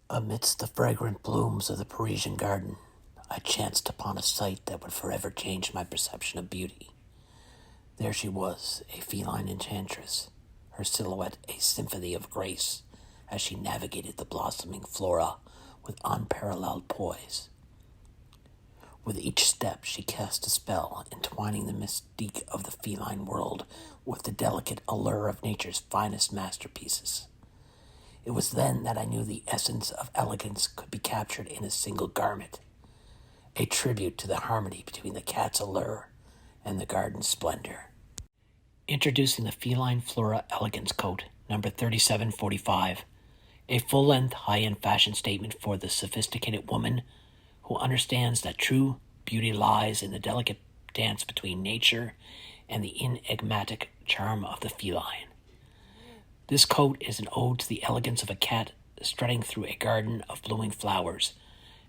Amidst the fragrant blooms of the Parisian garden, I chanced upon a sight that would forever change my perception of beauty. There she was, a feline enchantress, her silhouette a symphony of grace, as she navigated the blossoming flora with unparalleled poise. With each step she cast a spell, entwining the mystique of the feline world with the delicate allure of nature's finest masterpieces. It was then that I knew the essence of elegance could be captured in a single garment, a tribute to the harmony between the cat's allure and the garden's splendor. Introducing the Feline Flora Elegance Coat, number 3745, a full-length high-end fashion statement for the sophisticated woman who understands that true beauty lies in the delicate dance between nature and the enigmatic charm of the feline. This coat is an ode to the elegance of a cat strutting through a garden of blooming flowers,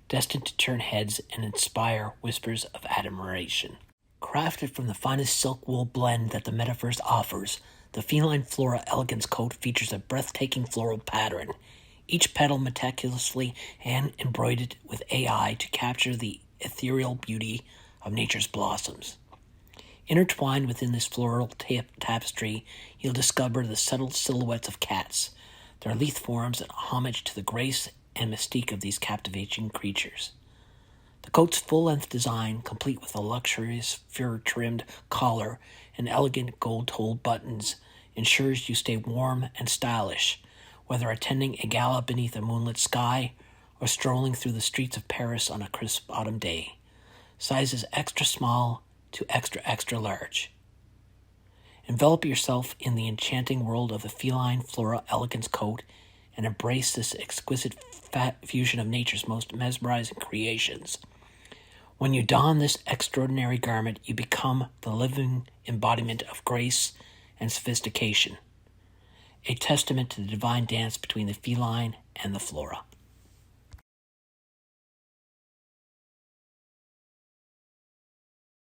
destined to turn heads and inspire whispers of admiration. Crafted from the finest silk wool blend that the metaverse offers, the Feline Flora Elegance Coat features a breathtaking floral pattern, each petal meticulously hand-embroidered with AI to capture the ethereal beauty of nature's blossoms. Intertwined within this floral tapestry, you'll discover the subtle silhouettes of cats, their lithe forms and homage to the grace and mystique of these captivating creatures. The coat's full-length design, complete with a luxurious fur-trimmed collar and elegant gold-toed buttons, ensures you stay warm and stylish, whether attending a gala beneath a moonlit sky or strolling through the streets of Paris on a crisp autumn day. Sizes extra small to extra large. Envelop yourself in the enchanting world of the Feline Flora Elegance Coat and embrace this exquisite fusion of nature's most mesmerizing creations. When you don this extraordinary garment, you become the living embodiment of grace and sophistication, a testament to the divine dance between the feline and the flora.